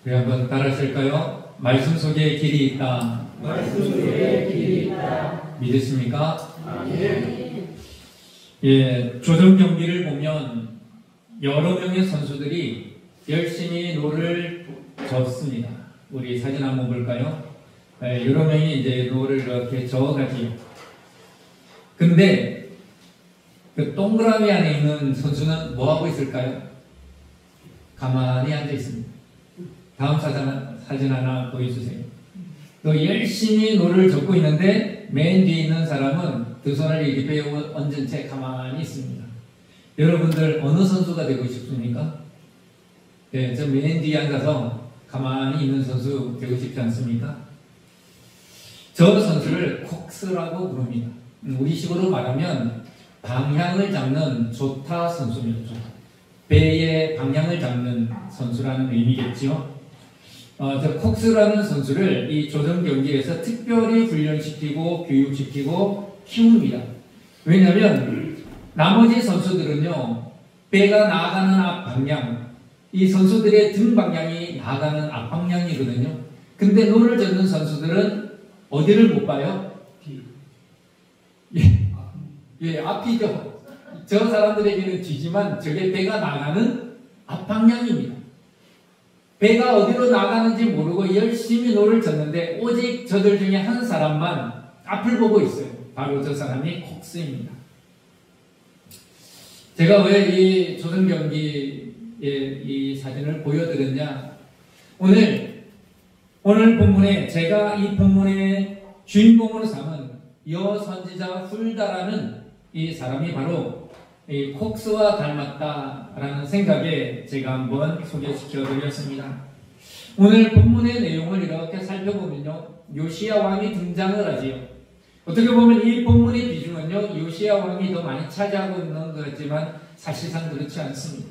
우리 한번 따라하실까요? 말씀 속에 길이 있다. 말씀 속에 길이 있다. 믿으십니까? 아멘. 예, 조정 경기를 보면 여러 명의 선수들이 열심히 노를 젓습니다. 우리 사진 한번 볼까요? 예, 여러 명이 이제 노를 이렇게 저어가지요. 근데 그 동그라미 안에 있는 선수는 뭐 하고 있을까요? 가만히 앉아 있습니다. 다음 사진 하나 보여주세요. 또 열심히 노를 젓고 있는데 맨 뒤에 있는 사람은 두 손을 입에 얹은 채 가만히 있습니다. 여러분들 어느 선수가 되고 싶습니까? 네, 저 맨 뒤에 앉아서 가만히 있는 선수 되고 싶지 않습니까? 저 선수를 콕스라고 부릅니다. 우리식으로 말하면 방향을 잡는 조타 선수입니다. 배의 방향을 잡는 선수라는 의미겠죠. 저 콕스라는 선수를 이 조정 경기에서 특별히 훈련시키고 교육시키고 키웁니다. 왜냐하면 나머지 선수들은요, 배가 나아가는 앞 방향, 이 선수들의 등 방향이 나아가는 앞 방향이거든요. 근데 노를 젓는 선수들은 어디를 못 봐요? 예, 앞이죠. 저 사람들에게는 뒤지만 저게 배가 나가는 앞 방향입니다. 배가 어디로 나가는지 모르고 열심히 노를 젓는데 오직 저들 중에 한 사람만 앞을 보고 있어요. 바로 저 사람이 콕스입니다. 제가 왜 이 조정 경기의 이 사진을 보여드렸냐? 오늘 본문에 제가 이 본문의 주인공으로 삼은 여선지자 훌다라는 이 사람이 바로 이 콕스와 닮았다라는 생각에 제가 한번 소개시켜 드렸습니다. 오늘 본문의 내용을 이렇게 살펴보면요, 요시야 왕이 등장을 하지요. 어떻게 보면 이 본문의 비중은요, 요시야 왕이 더 많이 차지하고 있는 것 같지만 사실상 그렇지 않습니다.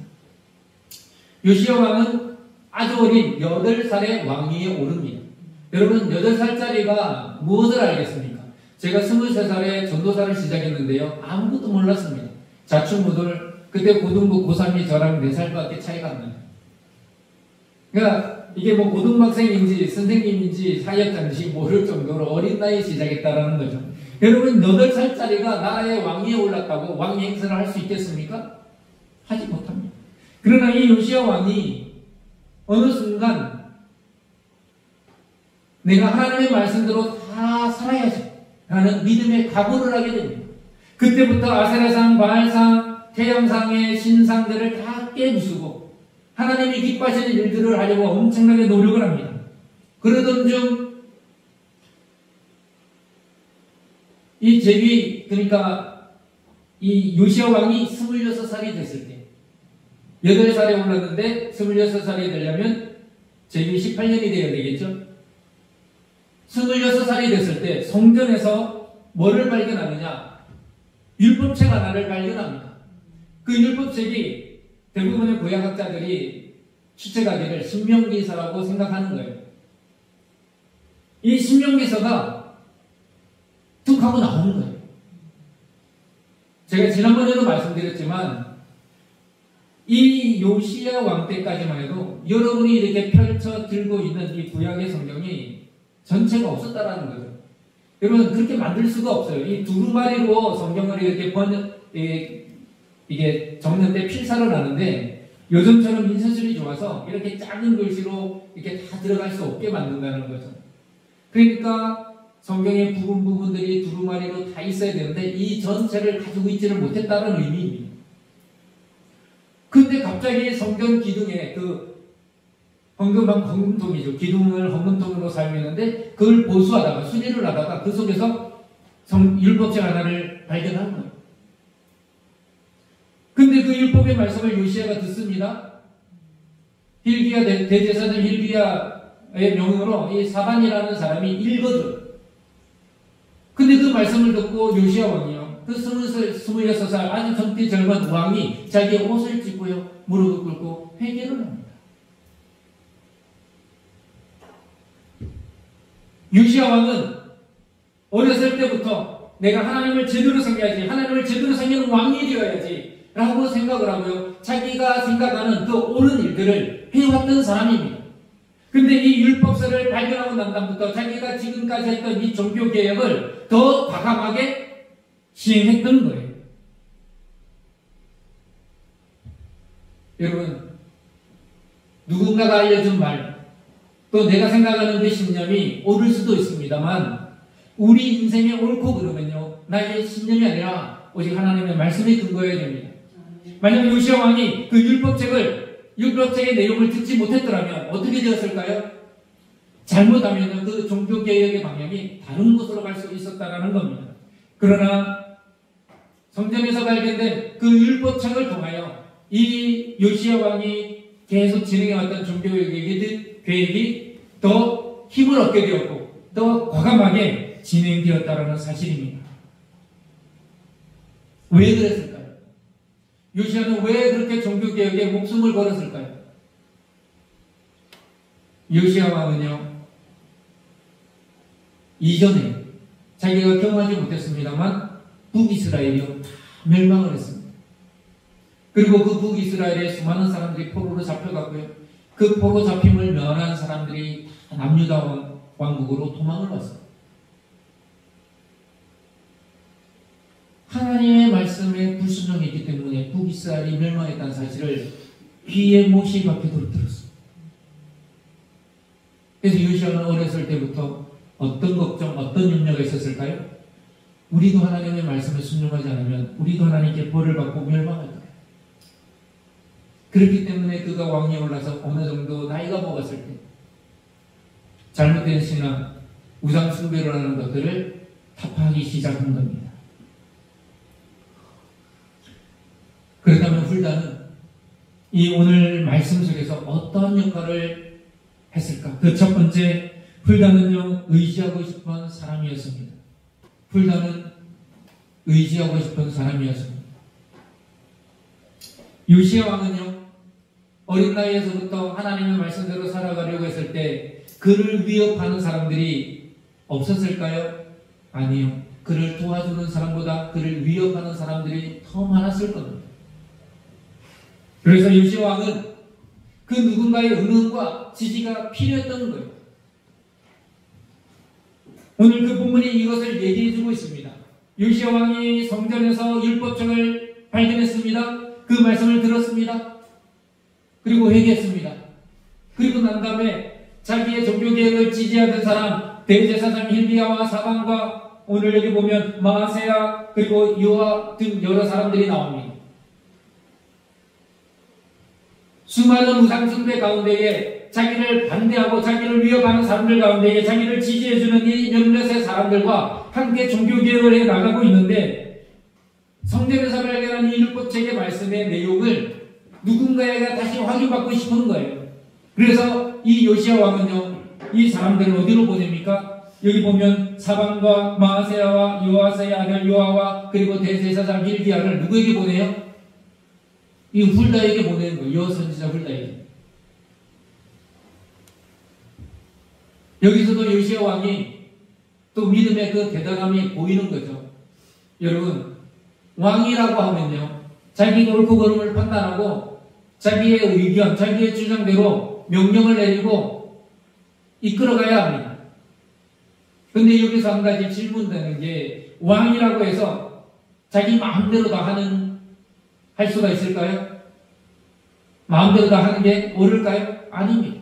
요시야 왕은 아주 어린 8살의 왕위에 오릅니다. 여러분, 8살짜리가 무엇을 알겠습니까? 제가 23살에 전도사를 시작했는데요, 아무것도 몰랐습니다. 자충우돌, 그때 고등부 고3이 저랑 4살밖에 차이가 안 나요. 그러니까 이게 뭐 고등학생인지 선생님인지 사역자인지 모를 정도로 어린 나이에 시작했다라는 거죠. 여러분, 8살짜리가 나라의 왕위에 올랐다고 왕 행세를 할 수 있겠습니까? 하지 못합니다. 그러나 이 요시야 왕이 어느 순간 내가 하나님의 말씀대로 다 살아야지 라는 믿음의 각오를 하게 됩니다. 그때부터 아세라상, 바알상, 태양상의 신상들을 다 깨부수고 하나님이 기뻐하시는 일들을 하려고 엄청나게 노력을 합니다. 그러던 중 이 제비, 그러니까 이 요시야 왕이 26살이 됐을 때 8살에 올랐는데 26살이 되려면 제비 18년이 되어야 되겠죠. 26살이 됐을 때 성전에서 뭐를 발견하느냐? 율법책 하나를 발견합니다. 그 율법책이 대부분의 구약학자들이 추측하기를 신명기서라고 생각하는 거예요. 이 신명기서가 툭 하고 나오는 거예요. 제가 지난번에도 말씀드렸지만 이 요시야 왕 때까지만 해도 여러분이 이렇게 펼쳐 들고 있는 이 구약의 성경이 전체가 없었다라는 거죠. 여러분, 그렇게 만들 수가 없어요. 이 두루마리로 성경을 이렇게 이게 적는데 필사를 하는데 요즘처럼 인쇄술이 좋아서 이렇게 작은 글씨로 이렇게 다 들어갈 수 없게 만든다는 거죠. 그러니까 성경의 부분들이 두루마리로 다 있어야 되는데 이 전체를 가지고 있지를 못했다는 의미입니다. 근데 갑자기 성경 기둥에 그 헌금통이죠. 기둥을 헌금통으로 사용했는데 그걸 보수하다가 수리를 하다가 그 속에서 율법책 하나를 발견한 거예요. 근데 그 율법의 말씀을 요시야가 듣습니다. hil기야 대제사장 hil기야의 명으로 이 사반이라는 사람이 읽어줘요. 근데 그 말씀을 듣고 요시야 왕이요, 그 26살 아주 젊은 왕이 자기의 옷을 찢고요, 무릎을 꿇고 회개를 합니다. 요시야 왕은 어렸을 때부터 내가 하나님을 제대로 섬겨야지, 하나님을 제대로 섬기는 왕이 되어야지 라고 생각을 하고요, 자기가 생각하는 그 옳은 일들을 해왔던 사람입니다. 근데 이 율법서를 발견하고 난 다음부터 자기가 지금까지 했던 이 종교개혁을 더 과감하게 시행했던 거예요. 여러분, 누군가가 알려준 말, 또 내가 생각하는 그 신념이 옳을 수도 있습니다만, 우리 인생에 옳고 그르면요, 나의 신념이 아니라 오직 하나님의 말씀에 근거해야 됩니다. 만약 요시야 왕이 그 율법책의 내용을 듣지 못했더라면 어떻게 되었을까요? 잘못하면 그 종교개혁의 방향이 다른 곳으로 갈 수 있었다는 겁니다. 그러나 성경에서 발견된 그 율법책을 통하여 이 요시야 왕이 계속 진행해왔던 종교개혁이 더 힘을 얻게 되었고 더 과감하게 진행되었다는 사실입니다. 왜 그랬을까요? 요시야는 왜 그렇게 종교개혁에 목숨을 걸었을까요? 요시야 왕은요, 이전에 자기가 경험하지 못했습니다만 북이스라엘이요 다 멸망을 했습니다. 그리고 그 북이스라엘에 수많은 사람들이 포로로 잡혀갔고요. 그 포로 잡힘을 면한 사람들이 남유다 왕국으로 도망을 왔어요. 하나님의 말씀에 불순종했기 때문에 북이스라엘이 멸망했다는 사실을 귀에 못이 박히도록 들었습니다. 그래서 요시야는 어렸을 때부터 어떤 걱정, 어떤 염려가 있었을까요? 우리도 하나님의 말씀에 순종하지 않으면 우리도 하나님께 벌을 받고 멸망할 거예요. 그렇기 때문에 그가 왕위에 올라서 어느 정도 나이가 먹었을 때 잘못된 신앙, 우상 숭배를 하는 것들을 타파하기 시작한 겁니다. 그렇다면 훌다는 이 오늘 말씀 속에서 어떤 역할을 했을까? 그 첫 번째, 훌다는요, 의지하고 싶은 사람이었습니다. 훌다는 의지하고 싶은 사람이었습니다. 요시야 왕은요, 어린 나이에서부터 하나님의 말씀대로 살아가려고 했을 때 그를 위협하는 사람들이 없었을까요? 아니요. 그를 도와주는 사람보다 그를 위협하는 사람들이 더 많았을 겁니다. 그래서 요시야 왕은 그 누군가의 응원과 지지가 필요했던 거예요. 오늘 그 본문이 이것을 얘기해주고 있습니다. 요시야 왕이 성전에서 율법책을 발견했습니다. 그 말씀을 들었습니다. 그리고 회개했습니다. 그리고 난 다음에 자기의 종교개혁을 지지하던 사람, 대제사장 힐기야와 사방과 오늘 여기 보면 마아세야 그리고 요아 등 여러 사람들이 나옵니다. 수많은 우상숭배 가운데에 자기를 반대하고 자기를 위협하는 사람들 가운데에 자기를 지지해주는 이 몇몇의 사람들과 함께 종교개혁을 해 나가고 있는데 성경에서 발견한 이 율법책의 말씀의 내용을 누군가에게 다시 확인받고 싶은 거예요. 그래서 이 요시야 왕은요, 이 사람들을 어디로 보냅니까? 여기 보면 사방과 마아세야와 요아세의 아들 요아와 그리고 대제사장 힐기야를 누구에게 보내요? 이 훌다에게 보내는 거예요. 여선지자 훌다에게. 여기서도 요시야 왕이 또 믿음의 그 대단함이 보이는 거죠. 여러분, 왕이라고 하면요, 자기 옳고 그름을 판단하고 자기의 의견, 자기의 주장대로 명령을 내리고 이끌어가야 합니다. 근데 여기서 한 가지 질문되는 게, 왕이라고 해서 자기 마음대로 다 할 수가 있을까요? 마음대로 다 하는 게 옳을까요? 아닙니다.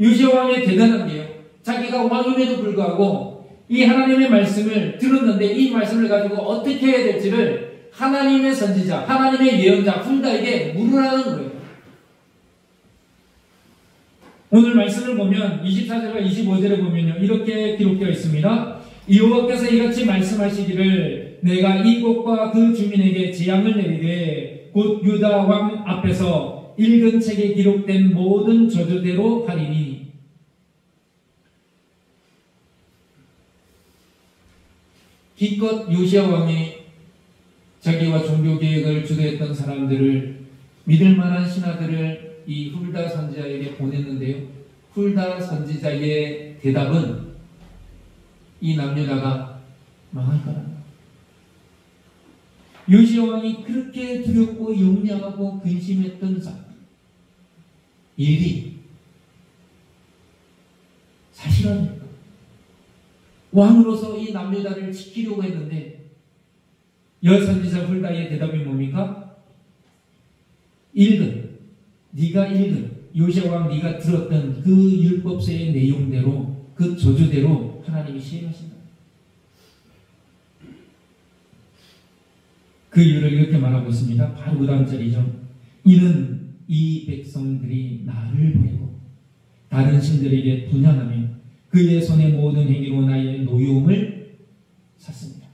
요시야 왕의 대단한 게요, 자기가 왕임에도 불구하고 이 하나님의 말씀을 들었는데 이 말씀을 가지고 어떻게 해야 될지를 하나님의 선지자, 하나님의 예언자 훌다에게 물으라는 거예요. 오늘 말씀을 보면 24절과 25절에 보면요, 이렇게 기록되어 있습니다. 여호와께서 이같이 말씀하시기를 내가 이 곳과 그 주민에게 재앙을 내리되 곧 유다 왕 앞에서 읽은 책에 기록된 모든 저주대로 하리니. 기껏 요시야 왕이 자기와 종교개혁을 주도했던 사람들을, 믿을 만한 신하들을 이 훌다 선지자에게 보냈는데요, 훌다 선지자의 대답은 이 남유다가 망할 거랍니다. 요시야 왕이 그렇게 두렵고 염려하고 근심했던 일이 필요합니까? 왕으로서 이 남유다를 지키려고 했는데 여선지자 훌다의 대답이 뭡니까? 네가 읽은 요시야 왕 네가 들었던 그 율법서의 내용대로 그 저주대로 하나님이 시행하신다. 그 이유를 이렇게 말하고 있습니다. 바로 그 다음 절이죠. 이는 이 백성들이 나를 버리고 다른 신들에게 분향하며 그의 손의 모든 행위로 나의 노여움을 샀습니다.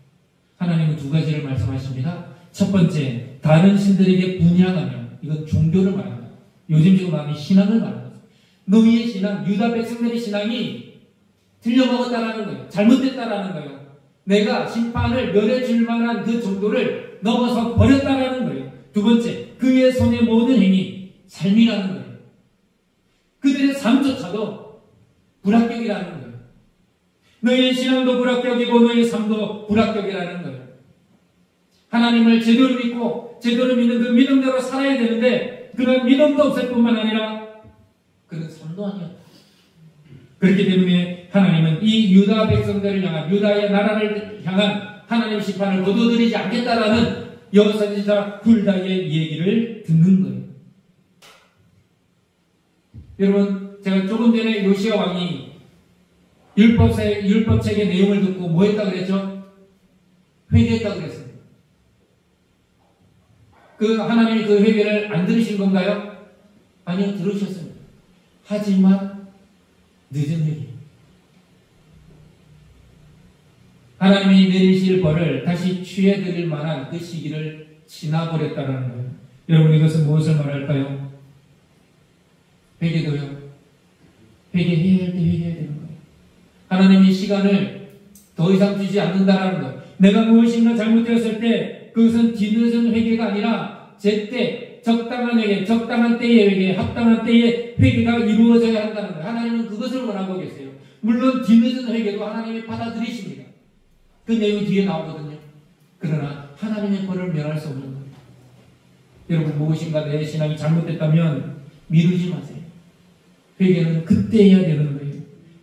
하나님은 두 가지를 말씀하십니다. 첫 번째, 다른 신들에게 분향하며, 이건 종교를 말합니다. 요즘식으로 말하면 신앙을 말합니다. 너희의 신앙, 유다 백성들의 신앙이 틀려먹었다라는 거예요. 잘못됐다라는 거예요. 내가 심판을 멸해줄 만한 그 정도를 넘어서 버렸다라는 거예요. 두 번째, 그의 손의 모든 행위, 삶이라는 거예요. 그들의 삶조차도 불합격이라는 거예요. 너희의 신앙도 불합격이고 너희의 삶도 불합격이라는 거예요. 하나님을 제대로 믿고 제대로 믿는 그 믿음대로 살아야 되는데 그런 믿음도 없을 뿐만 아니라 그런 삶도 아니었다. 그렇기 때문에 하나님은 이 유다 백성들을 향한, 유다의 나라를 향한 하나님의 심판을 거둬들이지 않겠다라는 여선지자 훌다의 얘기를 듣는 거예요. 여러분, 제가 조금 전에 요시야 왕이 율법책의 내용을 듣고 뭐 했다 그랬죠? 회개했다 그랬어요. 그 하나님이 그 회개를 안 들으신 건가요? 아니요, 들으셨습니다. 하지만 늦은 회개. 하나님이 내리실 벌을 다시 취해드릴 만한 그 시기를 지나버렸다는 거예요. 여러분, 이것은 무엇을 말할까요? 회개도요. 회개해야 할 때 회개해야 되는 거예요. 하나님이 시간을 더 이상 주지 않는다라는 거예요. 내가 무엇인가 잘못되었을 때 그것은 뒤늦은 회개가 아니라 제때 적당한 회개, 적당한 때의 회개, 합당한 때의 회개가 이루어져야 한다는 거예요. 하나님은 그것을 원하고 계세요. 물론 뒤늦은 회개도 하나님이 받아들이십니다. 그 내용이 뒤에 나오거든요. 그러나 하나님의 벌을 면할 수 없는 거예요. 여러분, 무엇인가 내 신앙이 잘못됐다면 미루지 마세요. 회개는 그때 해야 되는 거예요.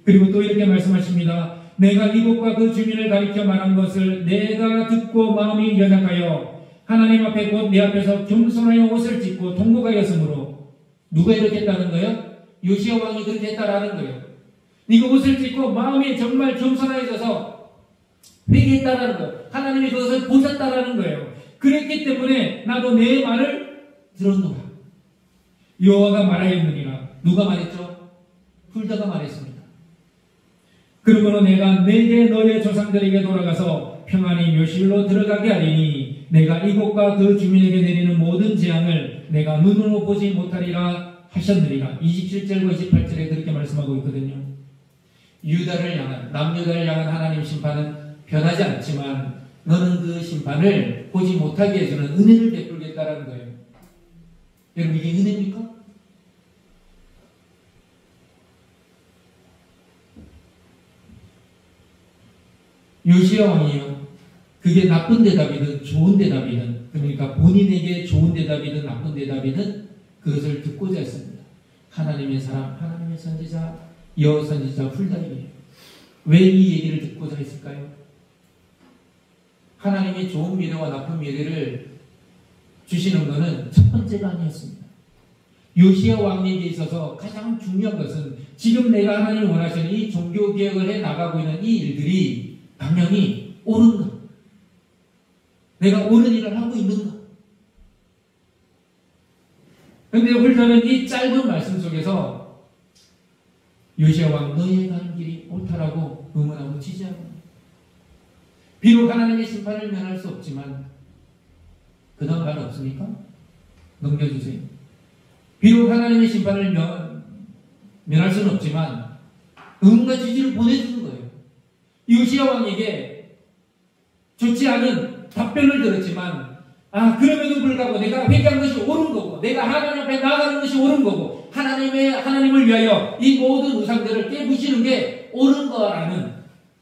그리고 또 이렇게 말씀하십니다. 내가 이곳과 그 주민을 가리켜 말한 것을 내가 듣고 마음이 연약하여 하나님 앞에 곧 내 앞에서 겸손하여 옷을 찢고 통곡하였으므로. 누가 이렇게 했다는 거예요? 요시야 왕이 그렇게 했다라는 거예요. 네가 옷을 찢고 마음이 정말 겸손해져서 회개했다라는 거예요. 하나님이 그것을 보셨다라는 거예요. 그랬기 때문에 나도 내 말을 들었노라. 여호와가 말하였느니라. 누가 말했죠? 훌다가 말했습니다. 그러므로 내가 내게 너의 조상들에게 돌아가서 평안히 묘실로 들어가게 하리니 내가 이곳과 그 주민에게 내리는 모든 재앙을 내가 눈으로 보지 못하리라 하셨느니라. 27절과 28절에 그렇게 말씀하고 있거든요. 유다를 향한, 남유다를 향한 하나님 심판은 변하지 않지만 너는 그 심판을 보지 못하게 해주는 은혜를 베풀겠다라는 거예요. 여러분, 이게 은혜입니까? 요시야 왕이요, 그게 나쁜 대답이든 좋은 대답이든, 그러니까 본인에게 좋은 대답이든 나쁜 대답이든 그것을 듣고자 했습니다. 하나님의 사람, 하나님의 선지자, 여선지자 훌다에게. 왜 이 얘기를 듣고자 했을까요? 하나님이 좋은 미래와 나쁜 미래를 주시는 것은 첫 번째가 아니었습니다. 요시야 왕에게 있어서 가장 중요한 것은 지금 내가 하나님이 원하시는 이 종교개혁을 해 나가고 있는 이 일들이 방향이 옳은가? 내가 옳은 일을 하고 있는가? 그런데 훌다는 이 짧은 말씀 속에서 요시야 왕, 너의 가는 길이 옳다라고 응원하고 지지하고, 비록 하나님의 심판을 면할 수 없지만, 그 다음 말 없습니까? 넘겨주세요. 비록 하나님의 심판을 면할 수는 없지만 응원과 지지를 보내주는 거예요. 요시야 왕에게 좋지 않은 답변을 들었지만, 그럼에도 불구하고 내가 회개한 것이 옳은 거고, 내가 하나님 앞에 나아가는 것이 옳은 거고, 하나님을 위하여 이 모든 우상들을 깨부시는 게 옳은 거라는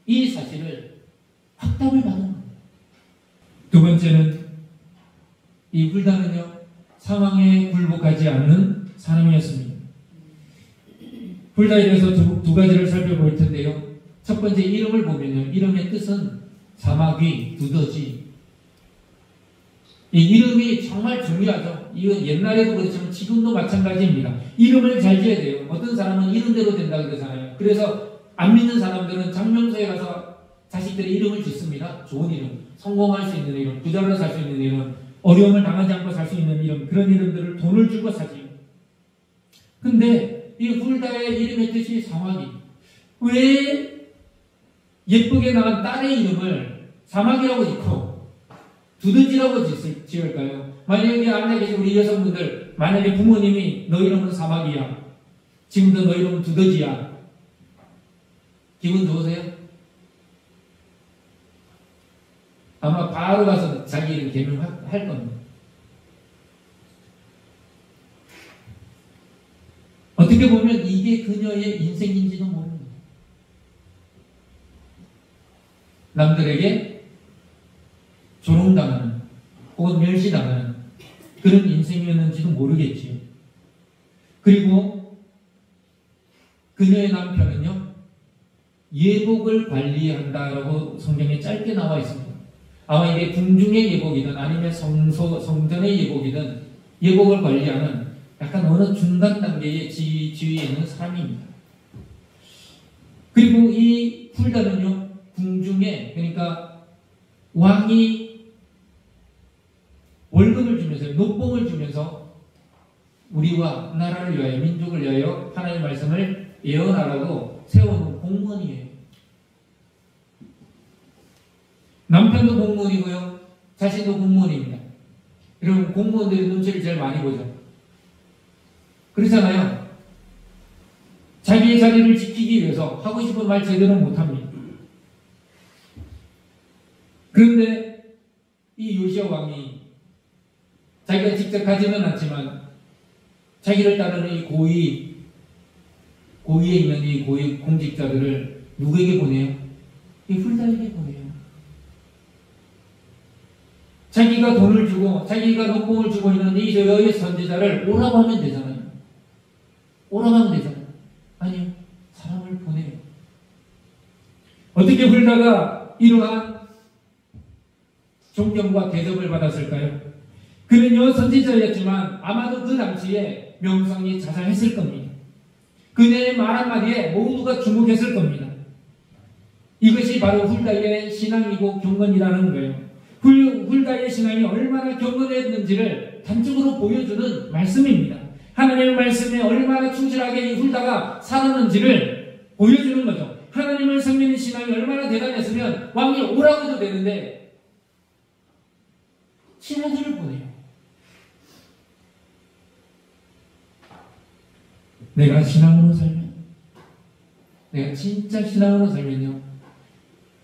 이 사실을 확답을 받은 거예요. 두 번째는, 이 훌다는요, 상황에 굴복하지 않는 사람이었습니다. 훌다에 대해서 두 가지를 살펴볼 텐데요. 첫 번째 이름을 보면요. 이름의 뜻은 사마귀, 두더지. 이 이름이 정말 중요하죠. 이건 옛날에도 그렇지만 지금도 마찬가지입니다. 이름을 잘 지어야 돼요. 어떤 사람은 이름대로 된다 그러잖아요. 그래서 안 믿는 사람들은 장명소에 가서 자식들의 이름을 짓습니다. 좋은 이름, 성공할 수 있는 이름, 부자로 살 수 있는 이름, 어려움을 당하지 않고 살 수 있는 이름, 그런 이름들을 돈을 주고 사지요. 근데 이 훌다의 이름의 뜻이 사마귀. 왜 예쁘게 나온 딸의 이름을 사마귀라고 짓고 두더지라고 지을까요? 만약에 앉아 계신 우리 여성분들, 만약에 부모님이 너 이름은 사마귀야, 지금도 너 이름은 두더지야, 기분 좋으세요? 아마 바로 가서 자기 이름 개명할 겁니다. 어떻게 보면 이게 그녀의 인생인지도 모릅니다. 남들에게 조롱당하는 혹은 멸시당하는 그런 인생이었는지도 모르겠지요. 그리고 그녀의 남편은요, 예복을 관리한다라고 성경에 짧게 나와 있습니다. 아마 이게 궁중의 예복이든 아니면 성전의 예복이든 예복을 관리하는 약간 어느 중간 단계의 지위에 있는 사람입니다. 그리고 이 훌다는요, 궁중에, 그러니까 왕이 월급을 주면서, 녹봉을 주면서 우리와 나라를 위하여, 민족을 위하여 하나님의 말씀을 예언하라고 세워놓은 공무원이에요. 남편도 공무원이고요, 자신도 공무원입니다. 여러분, 공무원들이 눈치를 제일 많이 보죠. 그렇잖아요. 자기의 자리를 지키기 위해서 하고 싶은 말 제대로 못합니다. 그런데 이 요시야 왕이 자기가 직접 하지는 않지만 자기를 따르는 이 고위에 있는 이 고위 공직자들을 누구에게 보내요? 이 훌다에게 보내요. 자기가 돈을 주고 자기가 녹봉을 주고 있는 이 여의 선지자를 오라고 하면 되잖아요. 오라고 하면 되잖아요. 아니요. 사람을 보내요. 어떻게 훌다가 이러한 존경과 대접을 받았을까요? 그는요, 선지자였지만 아마도 그 당시에 명성이 자자했을 겁니다. 그녀의 말 한마디에 모두가 주목했을 겁니다. 이것이 바로 훌다의 신앙이고 경건이라는 거예요. 훌다의 신앙이 얼마나 경건했는지를 단적으로 보여주는 말씀입니다. 하나님의 말씀에 얼마나 충실하게 이 훌다가 살았는지를 보여주는 거죠. 하나님을 섬기는 신앙이 얼마나 대단했으면 왕이 오라고 해도 되는데 신하들을 보내요. 내가 신앙으로 살면, 내가 진짜 신앙으로 살면요,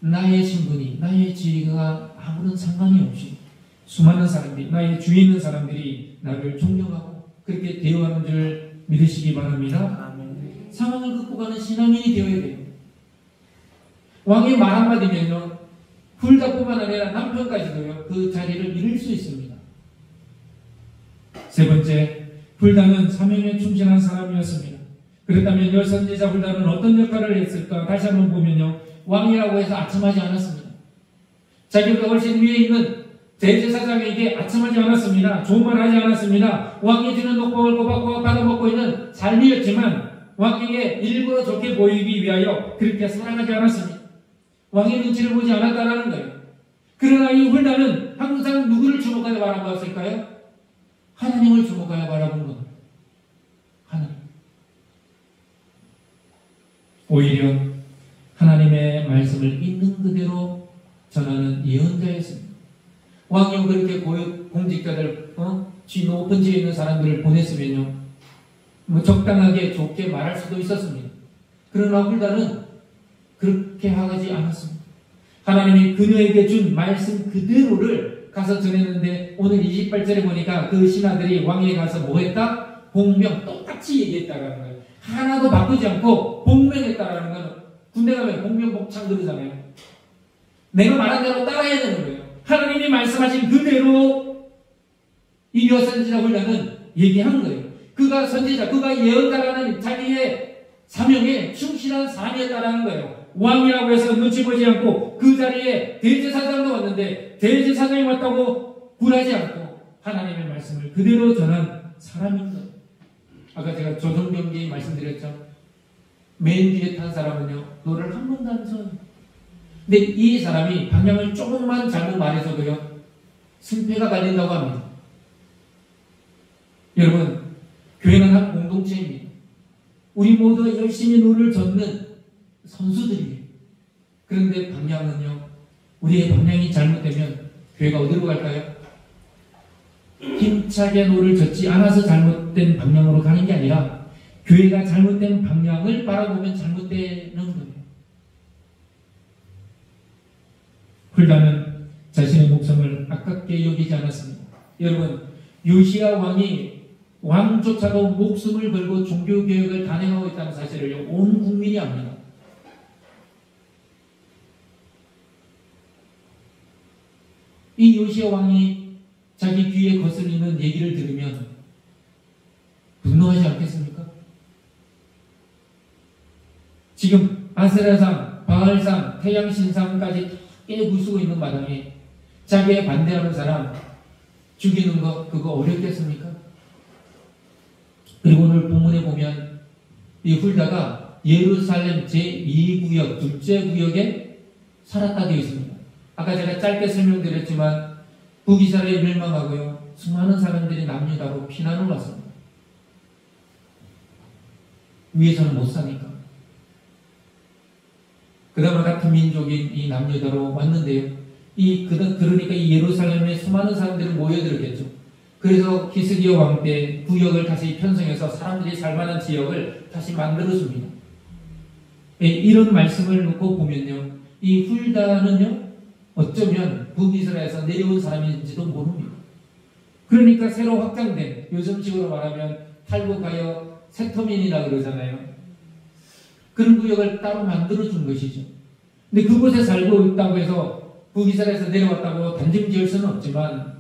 나의 신분이, 나의 지위가 아무런 상관이 없이 수많은 사람들이, 나의 주위에 있는 사람들이 나를 존경하고 그렇게 대우하는 줄 믿으시기 바랍니다. 아멘. 상황을 극복하는 신앙인이 되어야 돼요. 왕의 말 한마디면요, 훌다뿐만 아니라 남편까지도요, 그 자리를 잃을 수 있습니다. 세 번째, 훌다는 사명에 충실한 사람이었습니다. 그렇다면 열 선지자 훌다는 어떤 역할을 했을까? 다시 한번 보면요, 왕이라고 해서 아첨하지 않았습니다. 자기보다 훨씬 위에 있는 대제사장에게 아첨하지 않았습니다. 좋은 말 하지 않았습니다. 왕이 주는 녹봉을 꼬박꼬박 받아먹고 있는 삶이었지만 왕에게 일부러 좋게 보이기 위하여 그렇게 살아가지 않았습니다. 왕의 눈치를 보지 않았다는 거예요. 그러나 이 훌다는 항상 누구를 주목하여 바라보았을까요? 하나님을 주목하여 바라본 겁니다. 하나님. 오히려 하나님의 말씀을 있는 그대로 전하는 예언자였습니다. 왕이 그렇게 공직자들, 쥐 높은 지에 있는 사람들을 보냈으면요, 적당하게 좋게 말할 수도 있었습니다. 그러나 훌다는 그렇게 하지 않았습니다. 하나님이 그녀에게 준 말씀 그대로를 가서 전했는데, 오늘 28절에 보니까 그 신하들이 왕에게 가서 뭐 했다? 복명, 똑같이 얘기했다라는 거예요. 하나도 바꾸지 않고 복명했다라는 거는, 군대 가면 복명 복창 그러잖아요. 내가 말한 대로 따라야 되는 거예요. 하나님이 말씀하신 그대로 이 여선지자 훌다는 얘기한 거예요. 그가 선지자, 그가 예언자라는 자기의 사명에 충실한 사람이었다라는 거예요. 왕이라고 해서 눈치 보지 않고 그 자리에 대제사장도 왔는데 대제사장이 왔다고 굴하지 않고 하나님의 말씀을 그대로 전한 사람인 거예요. 아까 제가 조정경기 말씀드렸죠. 맨 뒤에 탄 사람은요, 노를 한 번도 안 써요. 근데 이 사람이 방향을 조금만 잘못 말해서도요, 승패가 갈린다고 합니다. 여러분, 교회는 한 공동체입니다. 우리 모두 열심히 노를 젓는 선수들이에요. 그런데 방향은요, 우리의 방향이 잘못되면 교회가 어디로 갈까요? 힘차게 노를 젓지 않아서 잘못된 방향으로 가는 게 아니라 교회가 잘못된 방향을 바라보면 잘못되는 거예요. 훌다는 자신의 목숨을 아깝게 여기지 않았습니다. 여러분, 요시야 왕이 왕조차도 목숨을 걸고 종교개혁을 단행하고 있다는 사실을 온 국민이 압니다. 이 요시야 왕이 자기 귀에 거슬리는 얘기를 들으면 분노하지 않겠습니까? 지금 아세라상, 바알상, 태양신상까지 깨부수고 있는 마당에 자기에 반대하는 사람 죽이는 거 그거 어렵겠습니까? 그리고 오늘 본문에 보면 이 훌다가 예루살렘 제2구역, 둘째 구역에 살았다 되어 있습니다. 아까 제가 짧게 설명드렸지만 북이스라엘이 멸망하고요, 수많은 사람들이 남유다로 피난을 왔습니다. 위에서는 못 사니까. 그다음에 같은 민족인 이 남유다로 왔는데요. 그러니까 이 예루살렘에 수많은 사람들이 모여들었겠죠. 그래서 히스기야 왕 때 구역을 다시 편성해서 사람들이 살만한 지역을 다시 만들어줍니다. 이런 말씀을 놓고 보면요, 이 훌다는요, 어쩌면 북이스라엘에서 내려온 사람인지도 모릅니다. 그러니까 새로 확장된, 요즘식으로 말하면 탈북하여 세터민이라고 그러잖아요. 그런 구역을 따로 만들어준 것이죠. 근데 그곳에 살고 있다고 해서 북이스라엘에서 내려왔다고 단정 지을 수는 없지만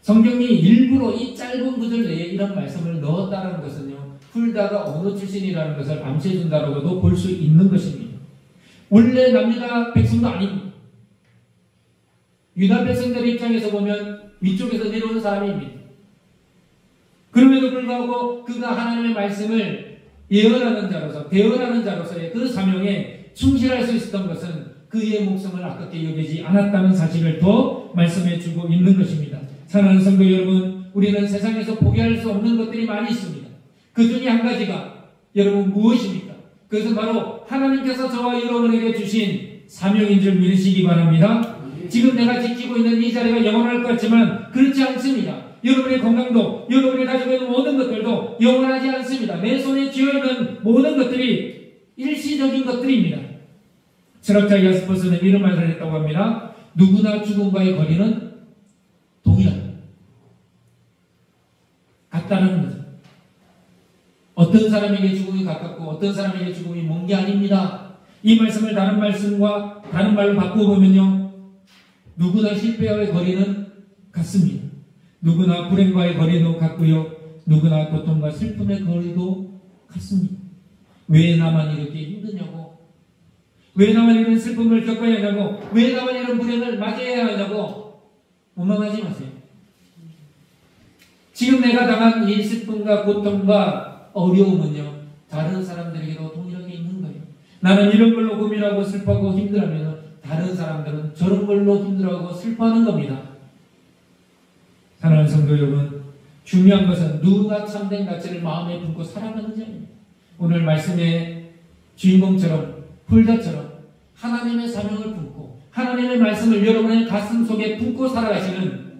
성경이 일부러 이 짧은 구절 내에 이런 말씀을 넣었다는 것은요, 훌다가 어느 출신이라는 것을 암시해준다고도 볼 수 있는 것입니다. 원래 남유다 백성도 아닙니다. 유다 백성들의 입장에서 보면 위쪽에서 내려온 사람입니다. 그럼에도 불구하고 그가 하나님의 말씀을 예언하는 자로서, 대언하는 자로서의 그 사명에 충실할 수 있었던 것은 그의 목숨을 아깝게 여기지 않았다는 사실을 더 말씀해 주고 있는 것입니다. 사랑하는 성도 여러분, 우리는 세상에서 포기할 수 없는 것들이 많이 있습니다. 그 중에 한 가지가 여러분 무엇입니까? 그것은 바로 하나님께서 저와 여러분에게 주신 사명인 줄 믿으시기 바랍니다. 지금 내가 지키고 있는 이 자리가 영원할 것 같지만 그렇지 않습니다. 여러분의 건강도, 여러분이 가지고 있는 모든 것들도 영원하지 않습니다. 내 손에 쥐어있는 모든 것들이 일시적인 것들입니다. 철학자 야스퍼스는 이런 말을 했다고 합니다. 누구나 죽음과의 거리는 동일합니다. 같다는 거죠. 어떤 사람에게 죽음이 가깝고 어떤 사람에게 죽음이 먼 게 아닙니다. 이 말씀을 다른 말씀과 다른 말로 바꾸어보면요, 누구나 실패와의 거리는 같습니다. 누구나 불행과의 거리도 같고요, 누구나 고통과 슬픔의 거리도 같습니다. 왜 나만 이렇게 힘드냐고, 왜 나만 이런 슬픔을 겪어야 하냐고, 왜 나만 이런 불행을 맞이해야 하냐고 원망하지 마세요. 지금 내가 당한 이 슬픔과 고통과 어려움은요, 다른 사람들에게도 동일하게 있는 거예요. 나는 이런 걸로 고민하고 슬퍼하고 힘들어하면 다른 사람들은 저런 걸로 힘들어하고 슬퍼하는 겁니다. 사랑하는 성도 여러분, 중요한 것은 누가 참된 가치를 마음에 품고 살아가는지입니다. 오늘 말씀의 주인공처럼, 훌다처럼 하나님의 사명을 품고 하나님의 말씀을 여러분의 가슴 속에 품고 살아가시는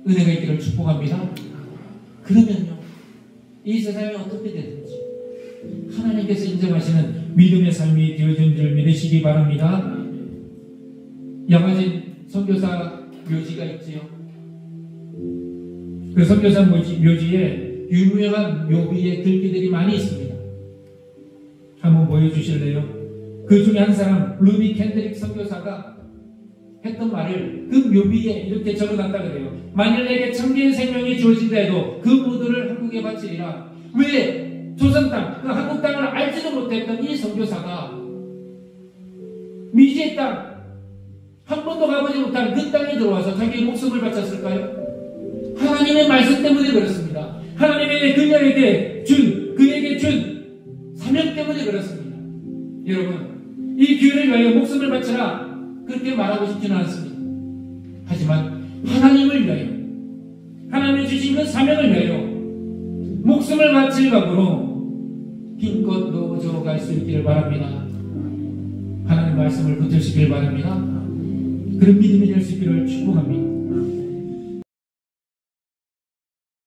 은혜가 있기를 축복합니다. 그러면요, 이 세상이 어떻게 되든지 하나님께서 인정하시는 믿음의 삶이 되어진 줄 믿으시기 바랍니다. 양화진 선교사 묘지가 있지요. 그 선교사 묘지에 유명한 묘비의 글귀들이 많이 있습니다. 한번 보여주실래요? 그 중에 한 사람, 루비 캔드릭 선교사가 했던 말을 그 묘비에 이렇게 적어놨다 그래요. 만일 내게 천개의 생명이 주어진다 해도 그 모두를 한국에 바치리라. 왜 조선 땅, 그 한국 땅을 알지도 못했던 이 선교사가 미지의 땅, 한 번도 가보지 못한 그 땅에 들어와서 자기의 목숨을 바쳤을까요? 하나님의 말씀 때문에 그렇습니다. 하나님의 그에게 준 사명 때문에 그렇습니다. 여러분, 이 교회를 위하여 목숨을 바쳐라 그렇게 말하고 싶지는 않습니다. 하지만 하나님을 위하여, 하나님이 주신 그 사명을 위하여 목숨을 바칠 각오로 힘껏 넣어줘 갈 수 있기를 바랍니다. 하나님 말씀을 붙드시길 바랍니다. 그런 믿음이 될 수 있기를 축복합니다.